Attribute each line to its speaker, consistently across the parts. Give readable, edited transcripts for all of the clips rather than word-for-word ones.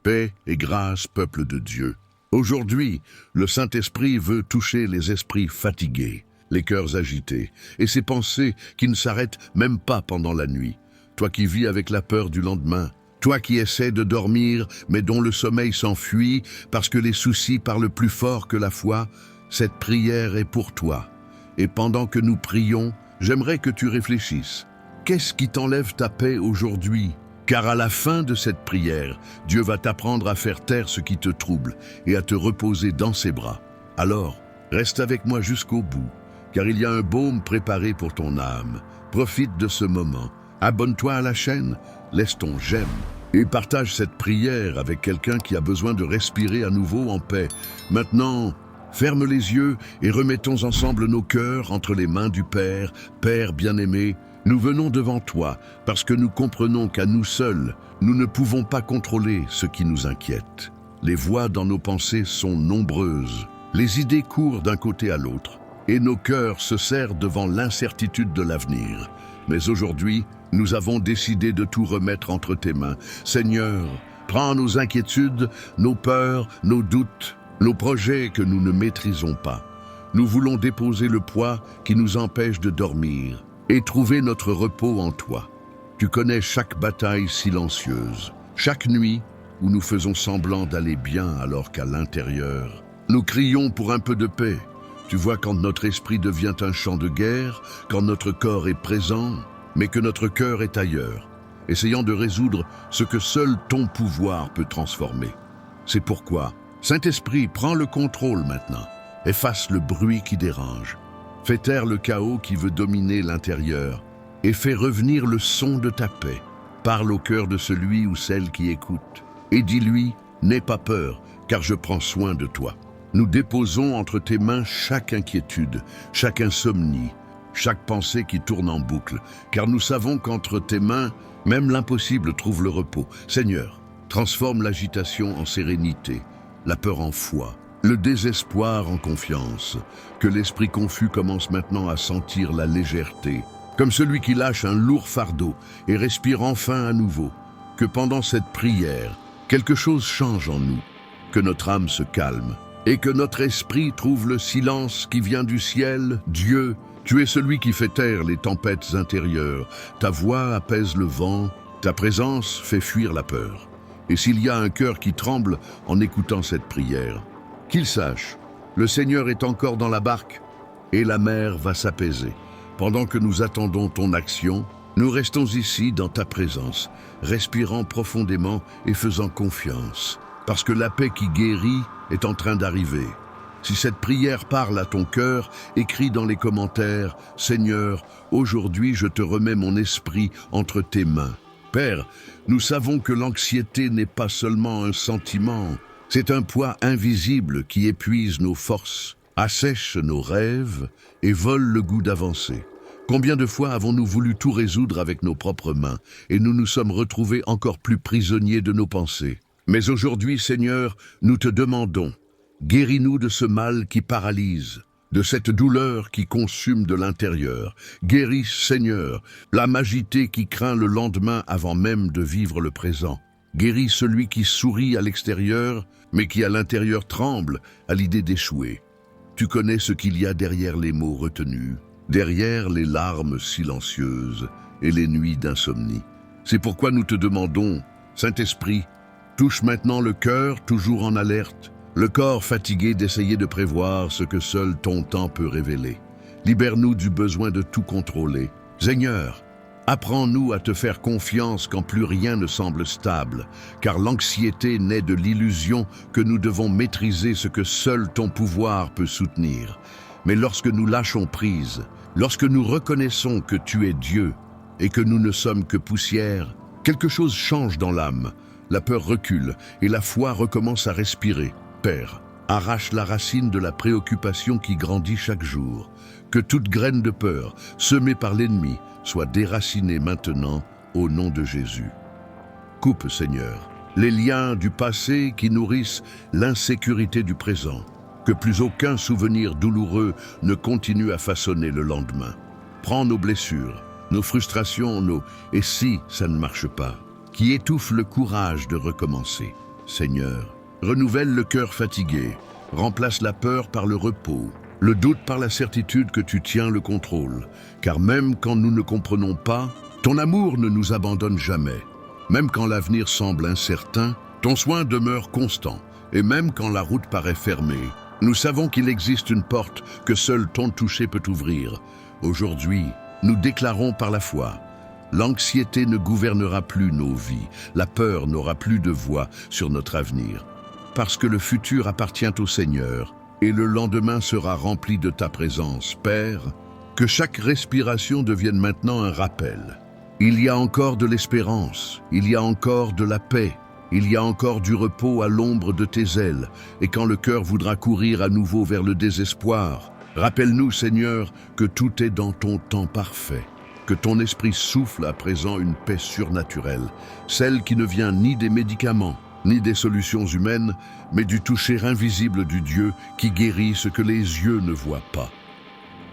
Speaker 1: Paix et grâce, peuple de Dieu. Aujourd'hui, le Saint-Esprit veut toucher les esprits fatigués, les cœurs agités, et ces pensées qui ne s'arrêtent même pas pendant la nuit. Toi qui vis avec la peur du lendemain, toi qui essaies de dormir, mais dont le sommeil s'enfuit parce que les soucis parlent plus fort que la foi, cette prière est pour toi. Et pendant que nous prions, j'aimerais que tu réfléchisses. Qu'est-ce qui t'enlève ta paix aujourd'hui? Car à la fin de cette prière, Dieu va t'apprendre à faire taire ce qui te trouble et à te reposer dans ses bras. Alors, reste avec moi jusqu'au bout, car il y a un baume préparé pour ton âme. Profite de ce moment. Abonne-toi à la chaîne, laisse ton j'aime et partage cette prière avec quelqu'un qui a besoin de respirer à nouveau en paix. Maintenant, ferme les yeux et remettons ensemble nos cœurs entre les mains du Père. Père bien-aimé, nous venons devant toi parce que nous comprenons qu'à nous seuls, nous ne pouvons pas contrôler ce qui nous inquiète. Les voix dans nos pensées sont nombreuses, les idées courent d'un côté à l'autre et nos cœurs se serrent devant l'incertitude de l'avenir. Mais aujourd'hui, nous avons décidé de tout remettre entre tes mains. Seigneur, prends nos inquiétudes, nos peurs, nos doutes, nos projets que nous ne maîtrisons pas. Nous voulons déposer le poids qui nous empêche de dormir et trouver notre repos en toi. Tu connais chaque bataille silencieuse, chaque nuit où nous faisons semblant d'aller bien alors qu'à l'intérieur, nous crions pour un peu de paix. Tu vois quand notre esprit devient un champ de guerre, quand notre corps est présent, mais que notre cœur est ailleurs, essayant de résoudre ce que seul ton pouvoir peut transformer. C'est pourquoi, Saint-Esprit, prends le contrôle maintenant, efface le bruit qui dérange, fais taire le chaos qui veut dominer l'intérieur et fais revenir le son de ta paix. Parle au cœur de celui ou celle qui écoute et dis-lui, n'aie pas peur, car je prends soin de toi. Nous déposons entre tes mains chaque inquiétude, chaque insomnie, chaque pensée qui tourne en boucle, car nous savons qu'entre tes mains, même l'impossible trouve le repos. Seigneur, transforme l'agitation en sérénité, la peur en foi, le désespoir en confiance, que l'esprit confus commence maintenant à sentir la légèreté, comme celui qui lâche un lourd fardeau et respire enfin à nouveau, que pendant cette prière, quelque chose change en nous, que notre âme se calme, et que notre esprit trouve le silence qui vient du ciel. Dieu, tu es celui qui fait taire les tempêtes intérieures. Ta voix apaise le vent, ta présence fait fuir la peur. Et s'il y a un cœur qui tremble en écoutant cette prière, qu'il sache, le Seigneur est encore dans la barque et la mer va s'apaiser. Pendant que nous attendons ton action, nous restons ici dans ta présence, respirant profondément et faisant confiance, parce que la paix qui guérit est en train d'arriver. Si cette prière parle à ton cœur, écris dans les commentaires, « Seigneur, aujourd'hui je te remets mon esprit entre tes mains. » Père, nous savons que l'anxiété n'est pas seulement un sentiment, c'est un poids invisible qui épuise nos forces, assèche nos rêves et vole le goût d'avancer. Combien de fois avons-nous voulu tout résoudre avec nos propres mains et nous nous sommes retrouvés encore plus prisonniers de nos pensées? Mais aujourd'hui, Seigneur, nous te demandons, guéris-nous de ce mal qui paralyse, de cette douleur qui consume de l'intérieur. Guéris, Seigneur, l'âme agitée qui craint le lendemain avant même de vivre le présent. Guéris celui qui sourit à l'extérieur, mais qui à l'intérieur tremble à l'idée d'échouer. Tu connais ce qu'il y a derrière les mots retenus, derrière les larmes silencieuses et les nuits d'insomnie. C'est pourquoi nous te demandons, Saint-Esprit, touche maintenant le cœur toujours en alerte, le corps fatigué d'essayer de prévoir ce que seul ton temps peut révéler. Libère-nous du besoin de tout contrôler. Seigneur, apprends-nous à te faire confiance quand plus rien ne semble stable, car l'anxiété naît de l'illusion que nous devons maîtriser ce que seul ton pouvoir peut soutenir. Mais lorsque nous lâchons prise, lorsque nous reconnaissons que tu es Dieu et que nous ne sommes que poussière, quelque chose change dans l'âme. La peur recule et la foi recommence à respirer. Père, arrache la racine de la préoccupation qui grandit chaque jour. Que toute graine de peur, semée par l'ennemi, soit déracinée maintenant au nom de Jésus. Coupe, Seigneur, les liens du passé qui nourrissent l'insécurité du présent. Que plus aucun souvenir douloureux ne continue à façonner le lendemain. Prends nos blessures, nos frustrations, « et si ça ne marche pas ?» qui étouffe le courage de recommencer. Seigneur. Renouvelle le cœur fatigué, remplace la peur par le repos, le doute par la certitude que tu tiens le contrôle, car même quand nous ne comprenons pas, ton amour ne nous abandonne jamais. Même quand l'avenir semble incertain, ton soin demeure constant, et même quand la route paraît fermée, nous savons qu'il existe une porte que seul ton toucher peut ouvrir. Aujourd'hui, nous déclarons par la foi: l'anxiété ne gouvernera plus nos vies, la peur n'aura plus de voix sur notre avenir. Parce que le futur appartient au Seigneur, et le lendemain sera rempli de ta présence, Père, que chaque respiration devienne maintenant un rappel. Il y a encore de l'espérance, il y a encore de la paix, il y a encore du repos à l'ombre de tes ailes, et quand le cœur voudra courir à nouveau vers le désespoir, rappelle-nous, Seigneur, que tout est dans ton temps parfait, que ton esprit souffle à présent une paix surnaturelle, celle qui ne vient ni des médicaments, ni des solutions humaines, mais du toucher invisible du Dieu qui guérit ce que les yeux ne voient pas.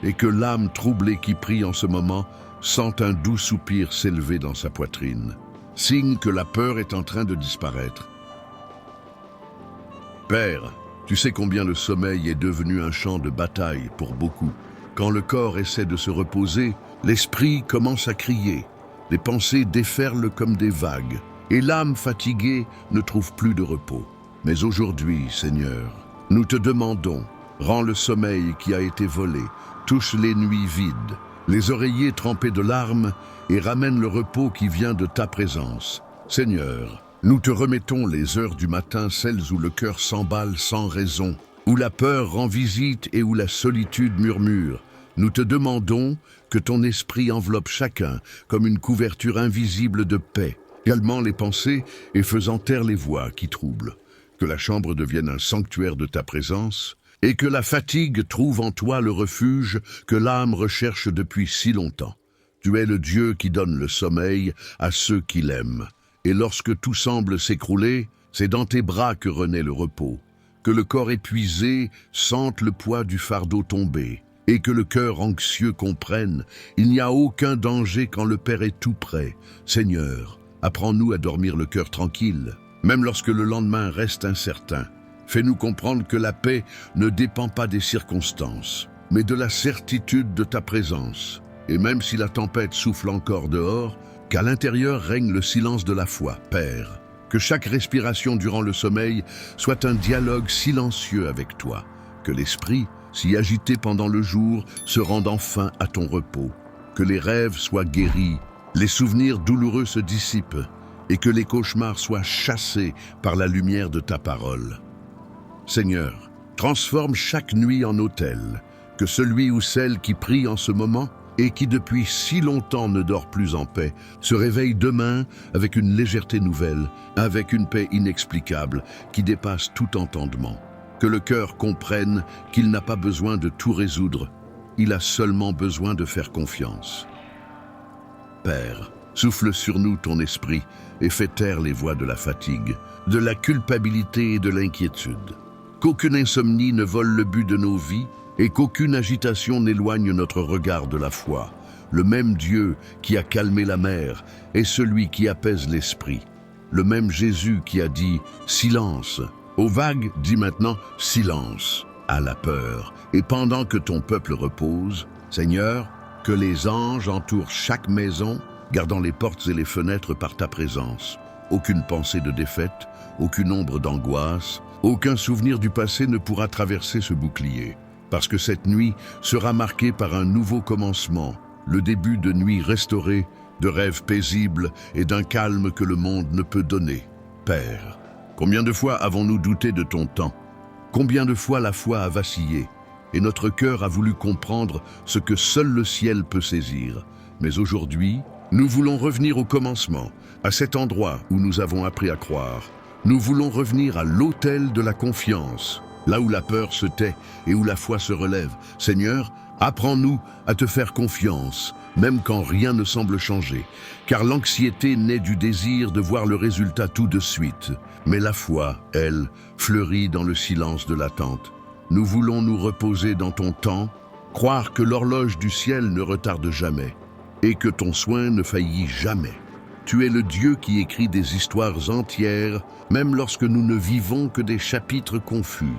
Speaker 1: Et que l'âme troublée qui prie en ce moment sente un doux soupir s'élever dans sa poitrine, signe que la peur est en train de disparaître. Père, tu sais combien le sommeil est devenu un champ de bataille pour beaucoup. Quand le corps essaie de se reposer, l'esprit commence à crier, les pensées déferlent comme des vagues, et l'âme fatiguée ne trouve plus de repos. Mais aujourd'hui, Seigneur, nous te demandons, rends le sommeil qui a été volé, touche les nuits vides, les oreillers trempés de larmes, et ramène le repos qui vient de ta présence. Seigneur, nous te remettons les heures du matin, celles où le cœur s'emballe sans raison, où la peur rend visite et où la solitude murmure. Nous te demandons que ton esprit enveloppe chacun comme une couverture invisible de paix, calmant les pensées et faisant taire les voix qui troublent. Que la chambre devienne un sanctuaire de ta présence et que la fatigue trouve en toi le refuge que l'âme recherche depuis si longtemps. Tu es le Dieu qui donne le sommeil à ceux qui l'aiment. Et lorsque tout semble s'écrouler, c'est dans tes bras que renaît le repos. Que le corps épuisé sente le poids du fardeau tomber et que le cœur anxieux comprenne, il n'y a aucun danger quand le Père est tout près. Seigneur, apprends-nous à dormir le cœur tranquille, même lorsque le lendemain reste incertain. Fais-nous comprendre que la paix ne dépend pas des circonstances, mais de la certitude de ta présence. Et même si la tempête souffle encore dehors, qu'à l'intérieur règne le silence de la foi, Père. Que chaque respiration durant le sommeil soit un dialogue silencieux avec toi. Que l'esprit, si agité pendant le jour, se rende enfin à ton repos. Que les rêves soient guéris, les souvenirs douloureux se dissipent et que les cauchemars soient chassés par la lumière de ta parole. Seigneur, transforme chaque nuit en autel, que celui ou celle qui prie en ce moment et qui depuis si longtemps ne dort plus en paix se réveille demain avec une légèreté nouvelle, avec une paix inexplicable qui dépasse tout entendement. Que le cœur comprenne qu'il n'a pas besoin de tout résoudre, il a seulement besoin de faire confiance. Père, souffle sur nous ton esprit et fais taire les voix de la fatigue, de la culpabilité et de l'inquiétude. Qu'aucune insomnie ne vole le but de nos vies et qu'aucune agitation n'éloigne notre regard de la foi. Le même Dieu qui a calmé la mer est celui qui apaise l'esprit. Le même Jésus qui a dit « silence ». Aux vagues, dit maintenant « silence » à la peur. Et pendant que ton peuple repose, Seigneur, que les anges entourent chaque maison, gardant les portes et les fenêtres par ta présence. Aucune pensée de défaite, aucune ombre d'angoisse, aucun souvenir du passé ne pourra traverser ce bouclier. Parce que cette nuit sera marquée par un nouveau commencement, le début de nuits restaurées, de rêves paisibles et d'un calme que le monde ne peut donner. Père, combien de fois avons-nous douté de ton temps? Combien de fois la foi a vacillé et notre cœur a voulu comprendre ce que seul le ciel peut saisir. Mais aujourd'hui, nous voulons revenir au commencement, à cet endroit où nous avons appris à croire. Nous voulons revenir à l'autel de la confiance, là où la peur se tait et où la foi se relève. Seigneur, apprends-nous à te faire confiance, même quand rien ne semble changer, car l'anxiété naît du désir de voir le résultat tout de suite. Mais la foi, elle, fleurit dans le silence de l'attente. Nous voulons nous reposer dans ton temps, croire que l'horloge du ciel ne retarde jamais et que ton soin ne faillit jamais. Tu es le Dieu qui écrit des histoires entières, même lorsque nous ne vivons que des chapitres confus.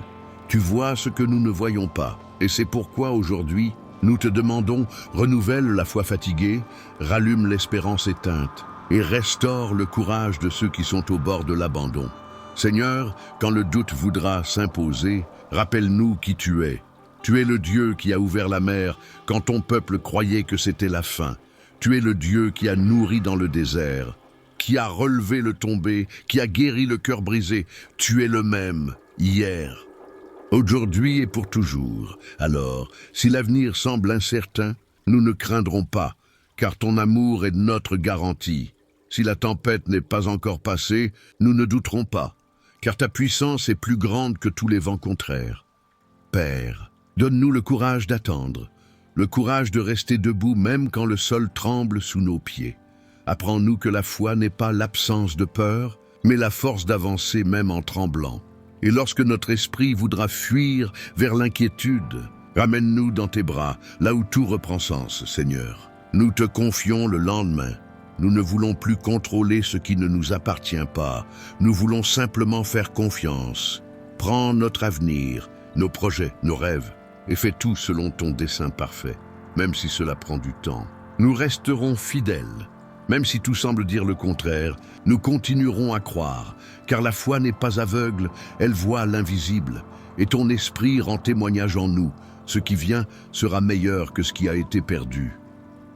Speaker 1: Tu vois ce que nous ne voyons pas, et c'est pourquoi aujourd'hui, nous te demandons, renouvelle la foi fatiguée, rallume l'espérance éteinte, et restaure le courage de ceux qui sont au bord de l'abandon. Seigneur, quand le doute voudra s'imposer, rappelle-nous qui tu es. Tu es le Dieu qui a ouvert la mer quand ton peuple croyait que c'était la fin. Tu es le Dieu qui a nourri dans le désert, qui a relevé le tombé, qui a guéri le cœur brisé. Tu es le même, hier, aujourd'hui et pour toujours. Alors, si l'avenir semble incertain, nous ne craindrons pas, car ton amour est notre garantie. Si la tempête n'est pas encore passée, nous ne douterons pas, car ta puissance est plus grande que tous les vents contraires. Père, donne-nous le courage d'attendre, le courage de rester debout même quand le sol tremble sous nos pieds. Apprends-nous que la foi n'est pas l'absence de peur, mais la force d'avancer même en tremblant. Et lorsque notre esprit voudra fuir vers l'inquiétude, ramène-nous dans tes bras, là où tout reprend sens, Seigneur. Nous te confions le lendemain. Nous ne voulons plus contrôler ce qui ne nous appartient pas. Nous voulons simplement faire confiance. Prends notre avenir, nos projets, nos rêves, et fais tout selon ton dessein parfait, même si cela prend du temps. Nous resterons fidèles. Même si tout semble dire le contraire, nous continuerons à croire, car la foi n'est pas aveugle, elle voit l'invisible, et ton esprit rend témoignage en nous. Ce qui vient sera meilleur que ce qui a été perdu.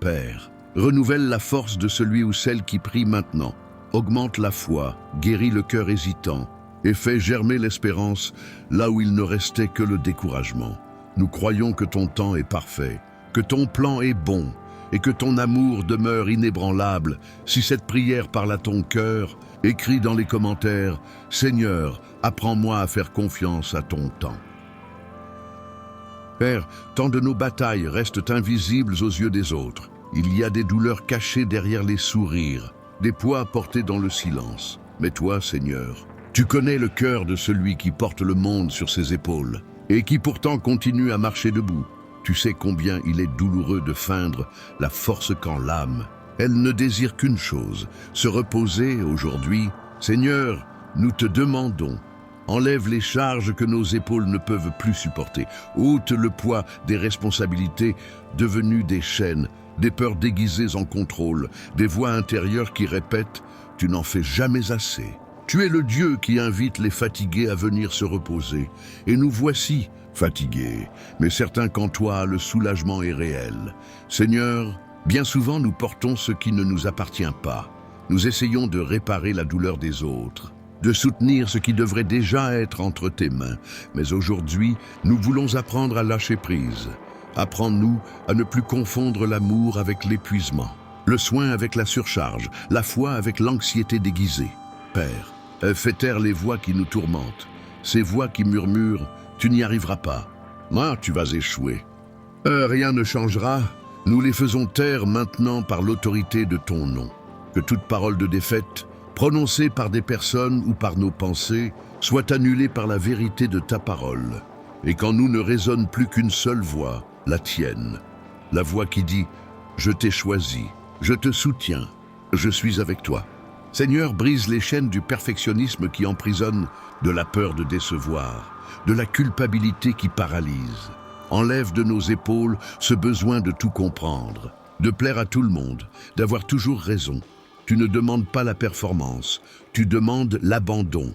Speaker 1: Père, renouvelle la force de celui ou celle qui prie maintenant. Augmente la foi, guéris le cœur hésitant, et fais germer l'espérance là où il ne restait que le découragement. Nous croyons que ton temps est parfait, que ton plan est bon, et que ton amour demeure inébranlable. Si cette prière parle à ton cœur, écris dans les commentaires « Seigneur, apprends-moi à faire confiance à ton temps ». Père, tant de nos batailles restent invisibles aux yeux des autres. Il y a des douleurs cachées derrière les sourires, des poids portés dans le silence. Mais toi, Seigneur, tu connais le cœur de celui qui porte le monde sur ses épaules et qui pourtant continue à marcher debout. Tu sais combien il est douloureux de feindre la force quand l'âme, elle ne désire qu'une chose, se reposer aujourd'hui. Seigneur, nous te demandons, enlève les charges que nos épaules ne peuvent plus supporter. Ôte le poids des responsabilités devenues des chaînes, des peurs déguisées en contrôle, des voix intérieures qui répètent « Tu n'en fais jamais assez ». Tu es le Dieu qui invite les fatigués à venir se reposer. Et nous voici, fatigués, mais certains qu'en toi le soulagement est réel. Seigneur, bien souvent nous portons ce qui ne nous appartient pas. Nous essayons de réparer la douleur des autres, de soutenir ce qui devrait déjà être entre tes mains. Mais aujourd'hui, nous voulons apprendre à lâcher prise. Apprends-nous à ne plus confondre l'amour avec l'épuisement, le soin avec la surcharge, la foi avec l'anxiété déguisée. Père, fais taire les voix qui nous tourmentent, ces voix qui murmurent « Tu n'y arriveras pas, tu vas échouer ». Rien ne changera, nous les faisons taire maintenant par l'autorité de ton nom. Que toute parole de défaite, prononcée par des personnes ou par nos pensées, soit annulée par la vérité de ta parole. Et quand nous ne résonne plus qu'une seule voix, la tienne, la voix qui dit « Je t'ai choisi, je te soutiens, je suis avec toi ». Seigneur, brise les chaînes du perfectionnisme qui emprisonne, de la peur de décevoir, de la culpabilité qui paralyse. Enlève de nos épaules ce besoin de tout comprendre, de plaire à tout le monde, d'avoir toujours raison. Tu ne demandes pas la performance, tu demandes l'abandon.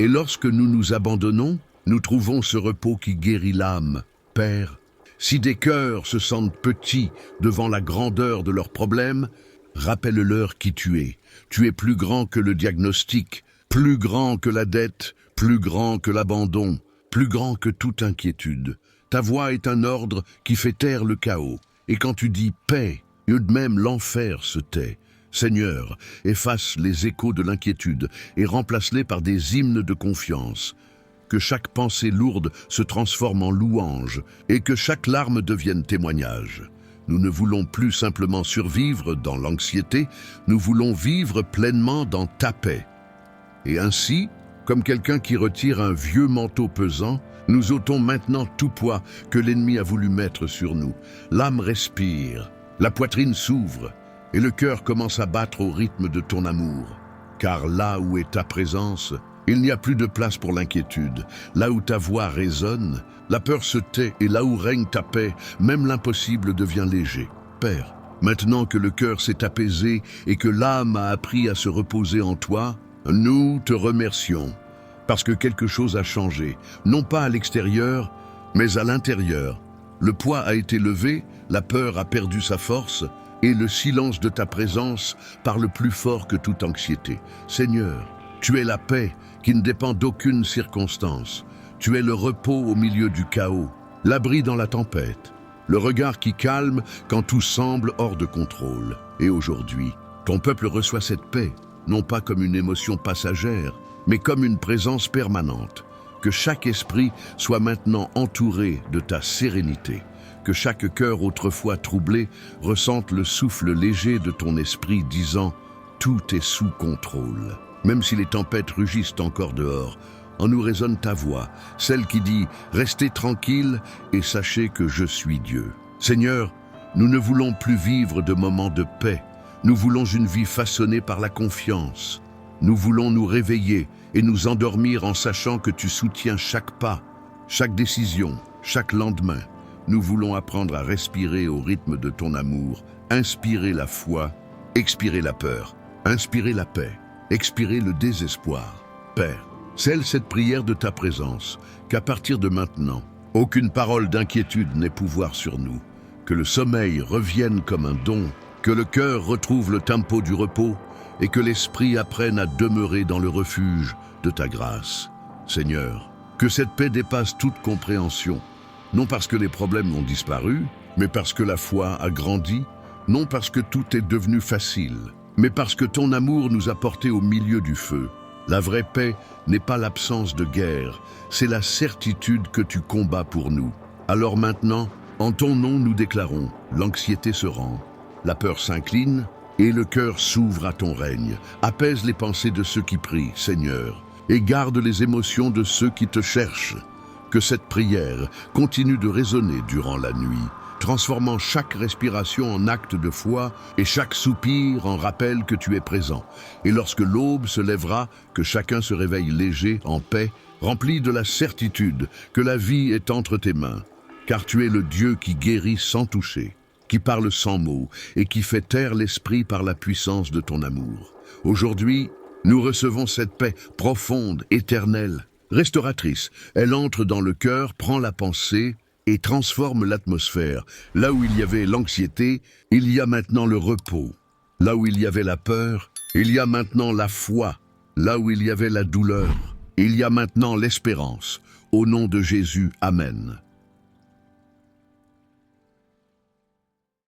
Speaker 1: Et lorsque nous nous abandonnons, nous trouvons ce repos qui guérit l'âme. Père, si des cœurs se sentent petits devant la grandeur de leurs problèmes, rappelle-leur qui tu es. Tu es plus grand que le diagnostic, plus grand que la dette, plus grand que l'abandon, plus grand que toute inquiétude. Ta voix est un ordre qui fait taire le chaos. Et quand tu dis paix, même l'enfer se tait. Seigneur, efface les échos de l'inquiétude et remplace-les par des hymnes de confiance. Que chaque pensée lourde se transforme en louange et que chaque larme devienne témoignage. Nous ne voulons plus simplement survivre dans l'anxiété, nous voulons vivre pleinement dans ta paix. Et ainsi, comme quelqu'un qui retire un vieux manteau pesant, nous ôtons maintenant tout poids que l'ennemi a voulu mettre sur nous. L'âme respire, la poitrine s'ouvre, et le cœur commence à battre au rythme de ton amour. Car là où est ta présence, il n'y a plus de place pour l'inquiétude. Là où ta voix résonne, la peur se tait, et là où règne ta paix, même l'impossible devient léger. Père, maintenant que le cœur s'est apaisé et que l'âme a appris à se reposer en toi, nous te remercions, parce que quelque chose a changé, non pas à l'extérieur, mais à l'intérieur. Le poids a été levé, la peur a perdu sa force, et le silence de ta présence parle plus fort que toute anxiété. Seigneur, tu es la paix qui ne dépend d'aucune circonstance. Tu es le repos au milieu du chaos, l'abri dans la tempête, le regard qui calme quand tout semble hors de contrôle. Et aujourd'hui, ton peuple reçoit cette paix, non pas comme une émotion passagère, mais comme une présence permanente. Que chaque esprit soit maintenant entouré de ta sérénité. Que chaque cœur autrefois troublé ressente le souffle léger de ton esprit disant « Tout est sous contrôle ». Même si les tempêtes rugissent encore dehors, en nous résonne ta voix, celle qui dit « Restez tranquille et sachez que je suis Dieu ». Seigneur, nous ne voulons plus vivre de moments de paix. Nous voulons une vie façonnée par la confiance. Nous voulons nous réveiller et nous endormir en sachant que tu soutiens chaque pas, chaque décision, chaque lendemain. Nous voulons apprendre à respirer au rythme de ton amour, inspirer la foi, expirer la peur, inspirer la paix, expirer le désespoir. Père, scelle cette prière de ta présence, qu'à partir de maintenant, aucune parole d'inquiétude n'ait pouvoir sur nous, que le sommeil revienne comme un don, que le cœur retrouve le tempo du repos et que l'esprit apprenne à demeurer dans le refuge de ta grâce. Seigneur, que cette paix dépasse toute compréhension, non parce que les problèmes ont disparu, mais parce que la foi a grandi, non parce que tout est devenu facile, mais parce que ton amour nous a portés au milieu du feu. La vraie paix n'est pas l'absence de guerre, c'est la certitude que tu combats pour nous. Alors maintenant, en ton nom nous déclarons, l'anxiété se rend, la peur s'incline et le cœur s'ouvre à ton règne. Apaise les pensées de ceux qui prient, Seigneur, et garde les émotions de ceux qui te cherchent. Que cette prière continue de résonner durant la nuit, transformant chaque respiration en acte de foi et chaque soupir en rappel que tu es présent. Et lorsque l'aube se lèvera, que chacun se réveille léger, en paix, rempli de la certitude que la vie est entre tes mains. Car tu es le Dieu qui guérit sans toucher, qui parle sans mots et qui fait taire l'esprit par la puissance de ton amour. Aujourd'hui, nous recevons cette paix profonde, éternelle, restauratrice. Elle entre dans le cœur, prend la pensée et transforme l'atmosphère. Là où il y avait l'anxiété, il y a maintenant le repos. Là où il y avait la peur, il y a maintenant la foi. Là où il y avait la douleur, il y a maintenant l'espérance. Au nom de Jésus, Amen.